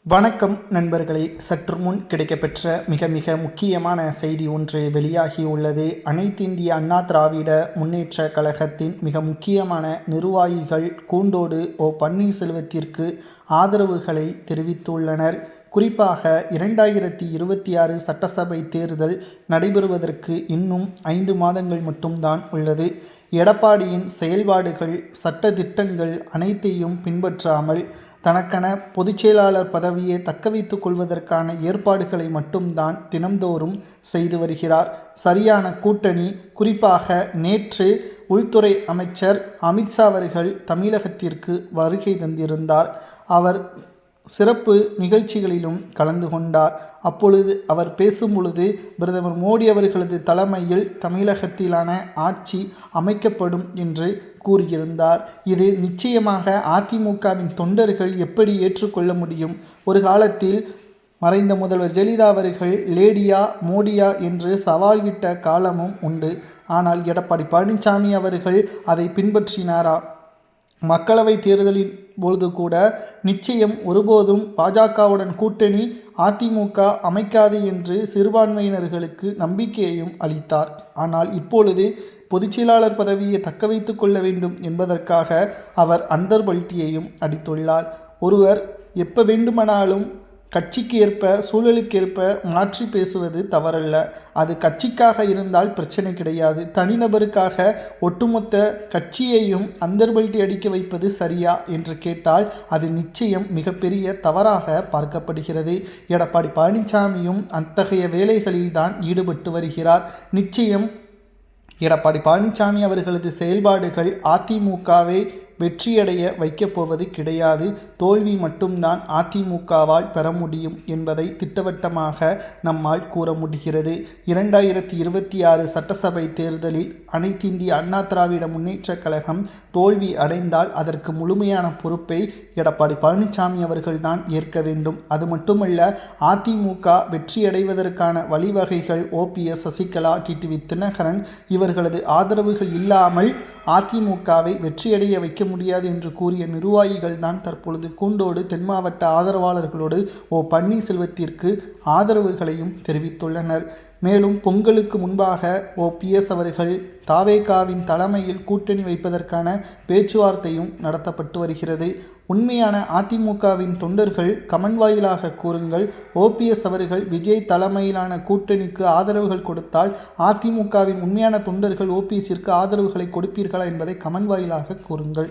வணக்கம் நண்பர்களே, சற்று முன் கிடைக்கப்பெற்ற மிக முக்கியமான செய்தி ஒன்று வெளியாகியுள்ளது. அனைத்திந்திய அண்ணா திராவிட முன்னேற்ற கழகத்தின் மிக முக்கியமான நிர்வாகிகள் கூண்டோடு பன்னீர்செல்வத்திற்கு ஆதரவுகளை தெரிவித்துள்ளனர். குறிப்பாக 2026 சட்டசபை தேர்தல் நடைபெறுவதற்கு இன்னும் 5 மாதங்கள் மட்டும்தான் உள்ளது. எடப்பாடியின் செயல்பாடுகள், சட்ட திட்டங்கள் அனைத்தையும் பின்பற்றாமல் தனக்கென பொதுச்செயலாளர் பதவியை தக்கவைத்துக் கொள்வதற்கான ஏற்பாடுகளை மட்டும்தான் தினம்தோறும் செய்து வருகிறார். சரியான கூட்டணி. குறிப்பாக நேற்று உள்துறை அமைச்சர் அமித்ஷா அவர்கள் தமிழகத்திற்கு வருகை தந்திருந்தார். அவர் சிறப்பு நிகழ்ச்சிகளிலும் கலந்து கொண்டார். அப்பொழுது அவர் பேசும் பொழுது பிரதமர் மோடி அவர்களது தலைமையில் தமிழகத்திலான ஆட்சி அமைக்கப்படும் என்று கூறியிருந்தார். இது நிச்சயமாக அதிமுகவின் தொண்டர்கள் எப்படி ஏற்றுக்கொள்ள முடியும்? ஒரு காலத்தில் மறைந்த முதல்வர் ஜெயலலிதா அவர்கள் லேடியா மோடியா என்று சவால் விட்ட காலமும் உண்டு. ஆனால் எடப்பாடி பழனிசாமி அவர்கள் அதை பின்பற்றினாரா? மக்களவை தேர்தலின் பொழுது கூட நிச்சயம் ஒருபோதும் பாஜகவுடன் கூட்டணி அதிமுக அமைக்காது என்று சிறுபான்மையினர்களுக்கு நம்பிக்கையையும் அளித்தார். ஆனால் இப்பொழுது பொதுச்செயலாளர் பதவியை தக்க வைத்து கொள்ள வேண்டும் என்பதற்காக அவர் அந்தர்பல்ட்டியையும் அடித்துள்ளார். ஒருவர் எப்போ வேண்டுமானாலும் கட்சிக்கு ஏற்ப சூழலுக்கேற்ப மாற்றி பேசுவது தவறல்ல. அது கட்சிக்காக இருந்தால் பிரச்சனை கிடையாது. தனிநபருக்காக ஒட்டுமொத்த கட்சியையும் அந்தர்பல்ட்டி அடிக்க வைப்பது சரியா என்று கேட்டால் அது நிச்சயம் மிகப்பெரிய தவறாக பார்க்கப்படுகிறது. எடப்பாடி பழனிசாமியும் அத்தகைய வேலைகளில்தான் ஈடுபட்டு வருகிறார். நிச்சயம் எடப்பாடி பழனிசாமி அவர்களது செயல்பாடுகள் அதிமுகவை வெற்றியடைய வைக்கப் போவது கிடையாது. தோல்வி மட்டும்தான் அதிமுகவால் பெற முடியும் என்பதை திட்டவட்டமாக நம்மால் கூற முடிகிறது. 2026 சட்டசபை தேர்தலில் அனைத்திந்திய அண்ணா திராவிட முன்னேற்ற கழகம் தோல்வி அடைந்தால் அதற்கு முழுமையான பொறுப்பை எடப்பாடி பழனிசாமி அவர்கள்தான் ஏற்க வேண்டும். அது மட்டுமல்ல, அதிமுக வெற்றியடைவதற்கான வழிவகைகள் OPS, சசிகலா, டிடிவி தினகரன் இவர்களது ஆதரவுகள் இல்லாமல் அதிமுகவை வெற்றியடைய வைக்க முடியாது என்று கூறிய நிர்வாகிகள் தான் தற்பொழுது கூண்டோடு தென் மாவட்ட ஆதரவாளர்களோடு பன்னீர்செல்வத்திற்கு ஆதரவுகளையும் தெரிவித்துள்ளனர். மேலும் பொங்கலுக்கு முன்பாக OPS அவர்கள் தாவேகாவின் தலைமையில் கூட்டணி வைப்பதற்கான பேச்சுவார்த்தையும் நடத்தப்பட்டு வருகிறது. உண்மையான அதிமுகவின் தொண்டர்கள் கமெண்ட் வாயிலாக கூறுங்கள். OPS அவர்கள் விஜய் தலைமையிலான கூட்டணிக்கு ஆதரவுகள் கொடுத்தால் அதிமுகவின் உண்மையான தொண்டர்கள் OPSற்கு ஆதரவுகளை கொடுப்பீர்களா என்பதை கமெண்ட் வாயிலாக கூறுங்கள்.